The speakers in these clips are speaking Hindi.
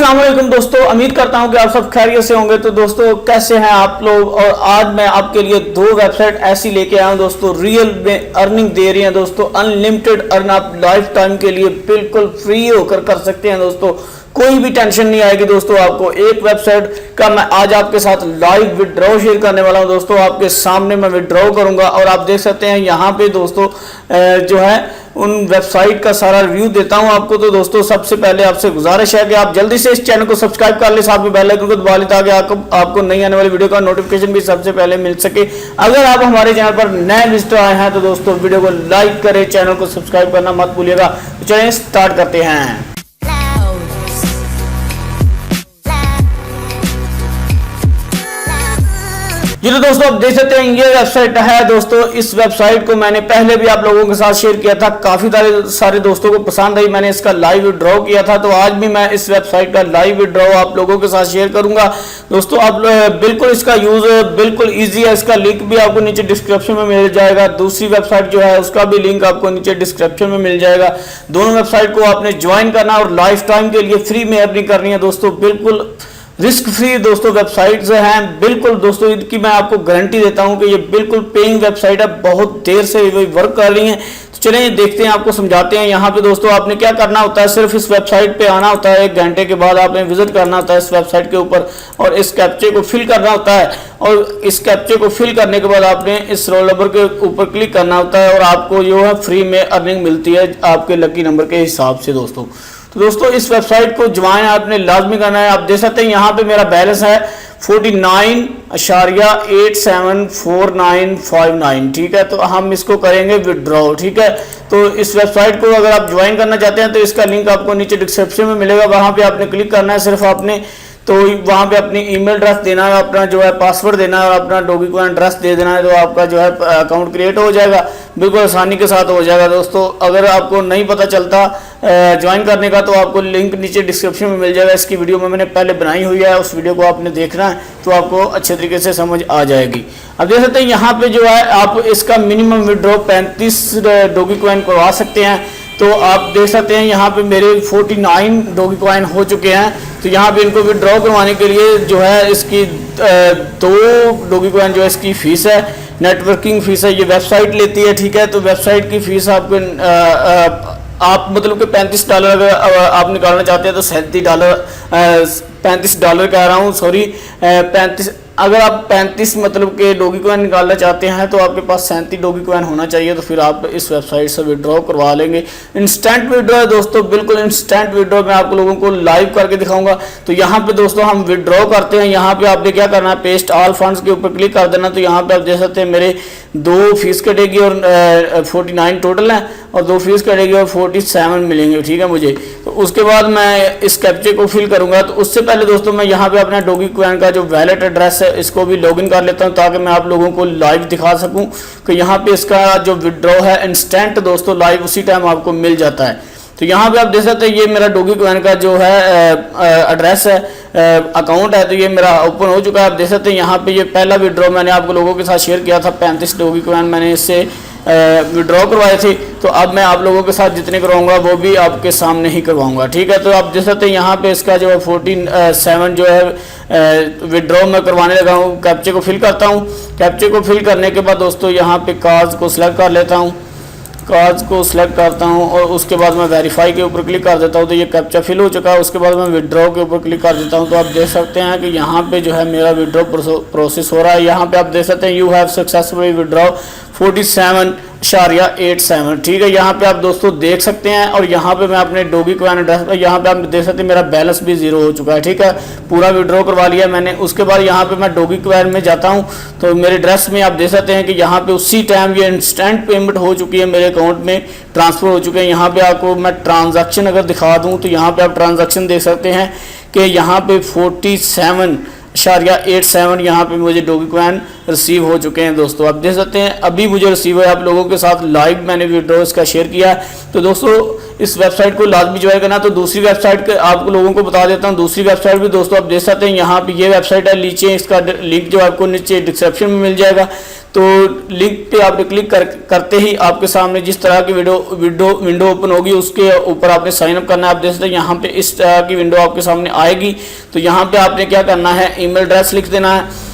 अस्सलाम वालेकुम दोस्तों, उम्मीद करता हूं कि आप सब खैरियत से होंगे। तो दोस्तों कैसे हैं आप लोग। और आज मैं आपके लिए दो वेबसाइट ऐसी लेके आया हूं दोस्तों, रियल में अर्निंग दे रही हैं दोस्तों, अनलिमिटेड अर्न आप लाइफ टाइम के लिए बिल्कुल फ्री होकर कर सकते हैं दोस्तों। कोई भी टेंशन नहीं आएगी दोस्तों आपको। एक वेबसाइट का मैं आज आपके साथ लाइव विड्रॉ शेयर करने वाला हूं दोस्तों। आपके सामने मैं विड्रॉ करूंगा और आप देख सकते हैं यहाँ पे दोस्तों जो है उन वेबसाइट का सारा रिव्यू देता हूं आपको। तो दोस्तों सबसे पहले आपसे गुजारिश है कि आप जल्दी से इस चैनल को सब्सक्राइब कर ले, साथ में बेल आइकन को दबा ले ताकि आपको नई आने वाली वीडियो का नोटिफिकेशन भी सबसे पहले मिल सके। अगर आप हमारे चैनल पर नए विजिटर आए हैं तो दोस्तों वीडियो को लाइक करें, चैनल को सब्सक्राइब करना मत भूलिएगा। तो चलिए स्टार्ट करते हैं। जी तो दोस्तों आप देख सकते हैं ये वेबसाइट है दोस्तों। इस वेबसाइट को मैंने पहले भी आप लोगों के साथ शेयर किया था, काफी सारे दोस्तों को पसंद आई, मैंने इसका लाइव विड्रॉ किया था। तो आज भी मैं इस वेबसाइट का लाइव विड्रॉ आप लोगों के साथ शेयर करूंगा दोस्तों। आप बिल्कुल इसका यूज बिल्कुल ईजी है। इसका लिंक भी आपको नीचे डिस्क्रिप्शन में मिल जाएगा। दूसरी वेबसाइट जो है उसका भी लिंक आपको नीचे डिस्क्रिप्शन में मिल जाएगा। दोनों वेबसाइट को आपने ज्वाइन करना और लाइफ टाइम के लिए फ्री में अर्निंग करनी है दोस्तों। बिल्कुल रिस्क फ्री दोस्तों वेबसाइट्स हैं बिल्कुल दोस्तों। इनकी मैं आपको गारंटी देता हूं कि ये बिल्कुल पेइंग वेबसाइट है, बहुत देर से ये वर्क कर रही हैं। तो चलिए देखते हैं, आपको समझाते हैं। यहाँ पे दोस्तों आपने क्या करना होता है, सिर्फ इस वेबसाइट पे आना होता है। 1 घंटे के बाद आपने विजिट करना होता है इस वेबसाइट के ऊपर और इस कैप्चे को फिल करना होता है। और इस कैप्चे को फिल करने के बाद आपने इस रोल नंबर के ऊपर क्लिक करना होता है और आपको जो है फ्री में अर्निंग मिलती है आपके लकी नंबर के हिसाब से दोस्तों। तो दोस्तों इस वेबसाइट को ज्वाइन आपने लाजमी करना है। आप देख सकते हैं यहाँ पे मेरा बैलेंस है 49.874959, ठीक है। तो हम इसको करेंगे विड्रॉ, ठीक है। तो इस वेबसाइट को अगर आप ज्वाइन करना चाहते हैं तो इसका लिंक आपको नीचे डिस्क्रिप्शन में मिलेगा, वहां पे आपने क्लिक करना है। सिर्फ आपने तो वहां पे अपनी ईमेल एड्रेस देना है, अपना जो है पासवर्ड देना है और अपना डोगीकॉइन एड्रेस दे देना है, तो आपका जो है अकाउंट क्रिएट हो जाएगा। बिल्कुल आसानी के साथ हो जाएगा दोस्तों। अगर आपको नहीं पता चलता ज्वाइन करने का तो आपको लिंक नीचे डिस्क्रिप्शन में मिल जाएगा। इसकी वीडियो में मैंने पहले बनाई हुई है, उस वीडियो को आपने देखना है तो आपको अच्छे तरीके से समझ आ जाएगी। अब देख सकते हैं यहाँ पे जो है आप इसका मिनिमम विड्रॉ 35 डोगीकॉइन करवा सकते हैं। तो आप देख सकते हैं यहाँ पे मेरे 49 डोगीकॉइन हो चुके हैं। तो यहाँ पे इनको विड्रॉ करवाने के लिए जो है इसकी 2 डोगीकॉइन जो है इसकी फीस है, नेटवर्किंग फीस है, ये वेबसाइट लेती है, ठीक है। तो वेबसाइट की फीस आपको आप मतलब कि $35 अगर आप निकालना चाहते हैं तो $35 कह रहा हूँ, सॉरी 35। अगर आप 35 मतलब के डोगीकॉइन निकालना चाहते हैं तो आपके पास 37 डोगीकॉइन होना चाहिए। तो फिर आप इस वेबसाइट से विड्रॉ करवा लेंगे। इंस्टेंट विड्रॉ है दोस्तों, बिल्कुल इंस्टेंट विड्रॉ मैं आप लोगों को लाइव करके दिखाऊंगा। तो यहाँ पे दोस्तों हम विड्रॉ करते हैं। यहाँ पे आपने क्या करना है, पेस्ट ऑल फंड्स के ऊपर क्लिक कर देना। तो यहाँ पे आप देख सकते हैं मेरे 2 फीस कटेगी और 49 टोटल है और 2 फीस कटेगी और 47 मिलेंगे, ठीक है मुझे। तो उसके बाद मैं इस कैप्चे को फिल करूंगा। तो उससे पहले दोस्तों मैं यहाँ पे अपना डोगीकॉइन का जो वैलेट एड्रेस है इसको भी लॉगिन कर लेता हूं ताकि मैं आप लोगों को लाइव दिखा सकूं कि यहाँ पे इसका जो विड्रॉ है इंस्टेंट दोस्तों लाइव उसी टाइम आपको मिल जाता है। तो यहाँ पे आप देख सकते हैं ये मेरा डोगीकॉइन का जो है एड्रेस है, अकाउंट है। तो ये मेरा ओपन हो चुका है। आप देख सकते हैं यहाँ पे ये पहला विड्रॉ मैंने आप लोगों के साथ शेयर किया था, 35 डोगीकॉइन मैंने इससे विड्रॉ करवाए थे। तो अब मैं आप लोगों के साथ जितने करवाऊंगा वो भी आपके सामने ही करवाऊंगा, ठीक है। तो आप देख सकते हैं यहाँ पे इसका जो है 47 जो है विड्रॉ मैं करवाने लगा हूँ। कैप्चे को फिल करता हूँ। कैप्चे को फिल करने के बाद दोस्तों यहाँ पे कार्ड्स को सिलेक्ट कर लेता हूँ, कार्ड्स को सिलेक्ट करता हूं और उसके बाद मैं वेरीफाई के ऊपर क्लिक कर देता हूं। तो ये कैप्चा फिल हो चुका है। उसके बाद मैं विड्रॉ के ऊपर क्लिक कर देता हूं। तो आप देख सकते हैं कि यहाँ पे जो है मेरा विड्रॉ प्रोसेस हो रहा है। यहाँ पे आप देख सकते हैं यू हैव सक्सेसफुली विड्रॉ 47.87, ठीक है। यहाँ पे आप दोस्तों देख सकते हैं और यहाँ पे मैं अपने डोगीकॉइन एड्रेस पर यहाँ पे आप देख सकते हैं मेरा बैलेंस भी 0 हो चुका है, ठीक है। पूरा विड्रॉ करवा लिया मैंने। उसके बाद यहाँ पे मैं डोगीकॉइन में जाता हूँ तो मेरे एड्रेस में आप देख सकते हैं कि यहाँ पे उसी टाइम ये इंस्टेंट पेमेंट हो चुकी है, मेरे अकाउंट में ट्रांसफर हो चुके हैं। यहाँ पे आपको मैं ट्रांजैक्शन अगर दिखा दूँ तो यहाँ पे आप ट्रांजैक्शन देख सकते हैं कि यहाँ पे 47.87 यहाँ पे मुझे डोगीकॉइन रिसीव हो चुके हैं दोस्तों। आप देख सकते हैं अभी मुझे रिसीव है। आप लोगों के साथ लाइव मैंने विड्रॉ इसका शेयर किया। तो दोस्तों इस वेबसाइट को लाजमी ज्वाइन करना। तो दूसरी वेबसाइट के आप लोगों को बता देता हूँ। दूसरी वेबसाइट भी दोस्तों आप देख सकते हैं यहाँ पे ये वेबसाइट है, नीचे इसका लिंक जो आपको नीचे डिस्क्रिप्शन में मिल जाएगा। तो लिंक पे आपने क्लिक करते ही आपके सामने जिस तरह की विंडो ओपन होगी उसके ऊपर आपने साइन अप करना है। आप देख सकते हैं यहाँ पे इस तरह की विंडो आपके सामने आएगी। तो यहाँ पे आपने क्या करना है, ईमेल एड्रेस लिख देना है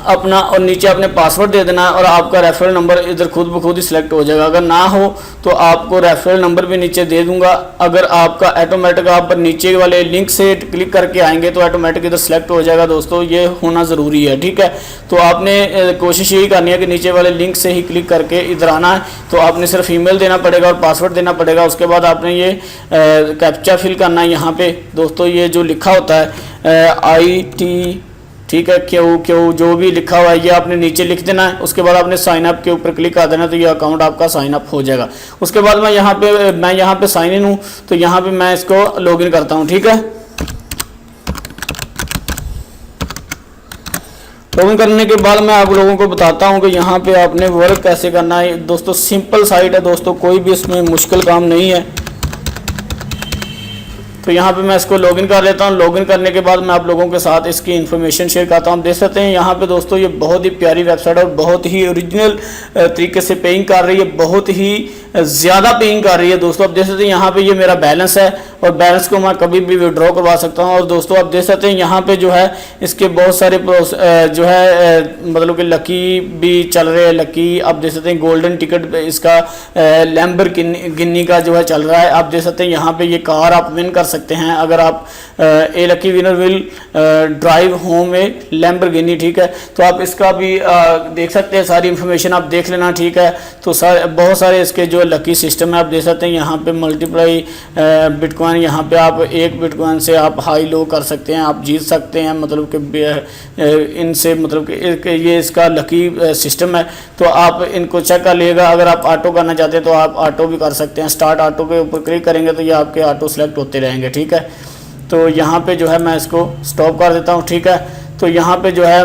अपना और नीचे आपने पासवर्ड दे देना है और आपका रेफरल नंबर इधर खुद ब खुद ही सिलेक्ट हो जाएगा। अगर ना हो तो आपको रेफरल नंबर भी नीचे दे दूंगा। अगर आपका ऑटोमेटिक आप नीचे वाले लिंक से क्लिक करके आएंगे तो ऑटोमेटिक इधर सिलेक्ट हो जाएगा। दोस्तों ये होना ज़रूरी है, ठीक है। तो आपने कोशिश यही करनी है कि नीचे वाले लिंक से ही क्लिक करके इधर आना है। तो आपने सिर्फ ईमेल देना पड़ेगा और पासवर्ड देना पड़ेगा। उसके बाद आपने ये कैप्चा फिल करना है। यहाँ पे दोस्तों ये जो लिखा होता है IT, ठीक है, क्यों जो भी लिखा हुआ है ये आपने नीचे लिख देना है। उसके बाद आपने साइन अप के ऊपर क्लिक कर देना, तो ये अकाउंट आपका साइन अप हो जाएगा। उसके बाद मैं यहाँ पे साइन इन हूँ, तो यहाँ पे मैं इसको लॉगिन करता हूँ, ठीक है। लॉगिन करने के बाद मैं आप लोगों को बताता हूँ कि यहाँ पे आपने वर्क कैसे करना है। दोस्तों सिंपल साइट है दोस्तों, कोई भी इसमें मुश्किल काम नहीं है। तो यहाँ पे मैं इसको लॉगिन कर लेता हूँ। लॉगिन करने के बाद मैं आप लोगों के साथ इसकी इन्फॉर्मेशन शेयर करता हूँ। देख सकते हैं यहाँ पे दोस्तों ये बहुत ही प्यारी वेबसाइट है और बहुत ही ओरिजिनल तरीके से पेइंग कर रही है, बहुत ही ज़्यादा पेइंग कर रही है। दोस्तों आप देख सकते हैं यहाँ पे ये मेरा बैलेंस है और बैलेंस को मैं कभी भी विड्रॉ करवा सकता हूँ। और दोस्तों आप देख सकते हैं यहाँ पे जो है इसके बहुत सारे जो है मतलब कि लकी भी चल रहे हैं। लकी आप देख सकते हैं गोल्डन टिकट इसका लैम्बोर्गिनी का जो है चल रहा है। आप देख सकते हैं यहाँ पे ये कार आप विन कर सकते हैं अगर आप a lucky winner will drive home a Lamborghini, ठीक है। तो आप इसका भी देख सकते हैं, सारी इन्फॉर्मेशन आप देख लेना, ठीक है। तो बहुत सारे इसके जो लकी सिस्टम है आप देख सकते हैं। यहाँ पे मल्टीप्लाई बिटकॉइन, यहाँ पे आप एक बिटकॉइन से आप हाई लो कर सकते हैं, आप जीत सकते हैं। मतलब कि इनसे मतलब कि ये इसका लकी सिस्टम है। तो आप इनको चेक कर लीजिएगा। अगर आप ऑटो करना चाहते हैं तो आप ऑटो भी कर सकते हैं। स्टार्ट ऑटो के ऊपर क्लिक करेंगे तो ये आपके ऑटो सेलेक्ट होते रहेंगे, ठीक है। तो यहाँ पे जो है मैं इसको स्टॉप कर देता हूँ, ठीक है। तो यहाँ पे जो है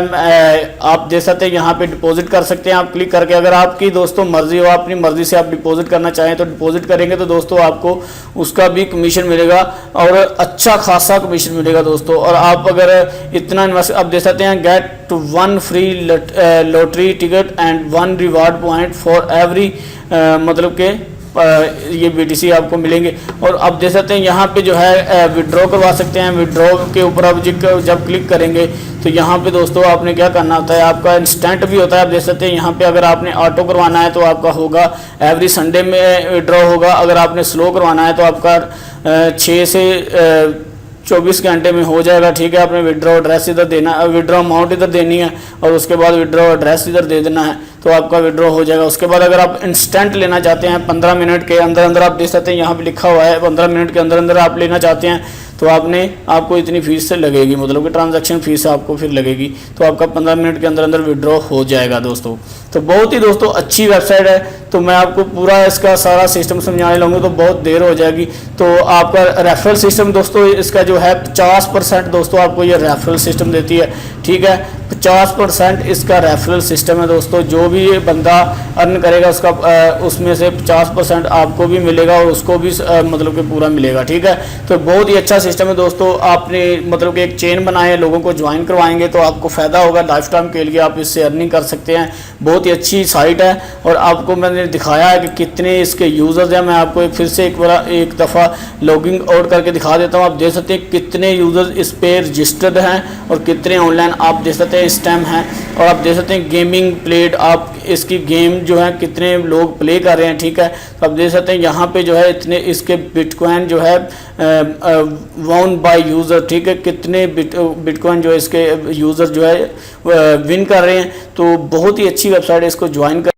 आप देख सकते हैं यहाँ पे डिपॉजिट कर सकते हैं आप क्लिक करके। अगर आपकी दोस्तों मर्जी हो, अपनी मर्जी से आप डिपॉजिट करना चाहें तो डिपॉजिट करेंगे तो दोस्तों आपको उसका भी कमीशन मिलेगा और अच्छा खासा कमीशन मिलेगा दोस्तों। और आप अगर इतना इन्वेस्ट, आप देख सकते हैं get 1 free lottery ticket and 1 reward point for every, मतलब के ये BTC आपको मिलेंगे। और आप देख सकते हैं यहाँ पे जो है विड्रॉ करवा सकते हैं। विड्रॉ के ऊपर आप जब क्लिक करेंगे तो यहाँ पे दोस्तों आपने क्या करना होता है, आपका इंस्टेंट भी होता है। आप देख सकते हैं यहाँ पे अगर आपने ऑटो करवाना है तो आपका होगा एवरी संडे में विड्रॉ होगा। अगर आपने स्लो करवाना है तो आपका 6 से 24 घंटे में हो जाएगा, ठीक है। आपने विड्रॉ एड्रेस इधर देना, विड्रॉ अमाउंट इधर देनी है और उसके बाद विड्रॉ एड्रेस इधर दे देना है तो आपका विड्रॉ हो जाएगा। उसके बाद अगर आप इंस्टेंट लेना चाहते हैं 15 मिनट के अंदर अंदर, आप देख सकते हैं यहाँ पे लिखा हुआ है 15 मिनट के अंदर अंदर आप लेना चाहते हैं तो आपको इतनी फीस से लगेगी, मतलब कि ट्रांजैक्शन फीस आपको फिर लगेगी। तो आपका 15 मिनट के अंदर अंदर विड्रॉ हो जाएगा दोस्तों। तो बहुत ही दोस्तों अच्छी वेबसाइट है। तो मैं आपको पूरा इसका सारा सिस्टम समझाने लगूँगा तो बहुत देर हो जाएगी। तो आपका रेफरल सिस्टम दोस्तों इसका जो है 50% दोस्तों आपको ये रेफरल सिस्टम देती है, ठीक है। 50% इसका रेफरल सिस्टम है दोस्तों। जो भी ये बंदा अर्न करेगा उसका उसमें से 50% आपको भी मिलेगा और उसको भी मतलब कि पूरा मिलेगा, ठीक है। तो बहुत ही अच्छा सिस्टम है दोस्तों। आपने मतलब कि एक चेन बनाए, लोगों को ज्वाइन करवाएंगे तो आपको फ़ायदा होगा लाइफ टाइम के लिए, आप इससे अर्निंग कर सकते हैं। बहुत ही अच्छी साइट है और आपको मैंने दिखाया है कि कितने इसके यूज़र्स हैं। मैं आपको फिर से एक दफ़ा लॉगिंग आउट करके दिखा देता हूँ। आप देख सकते हैं कितने यूज़र्स इस पर रजिस्टर्ड हैं और कितने ऑनलाइन आप देख सकते हैं इस टाइम हैं। और आप देख सकते हैं गेमिंग प्लेड, आप इसकी गेम जो है कितने लोग प्ले कर रहे हैं, ठीक है। तो आप देख सकते हैं यहाँ पे जो है इतने इसके बिटकॉइन जो है वॉन बाय यूज़र, ठीक है। कितने बिटकॉइन जो है इसके यूज़र जो है विन कर रहे हैं। तो बहुत ही अच्छी वेबसाइट है, इसको ज्वाइन कर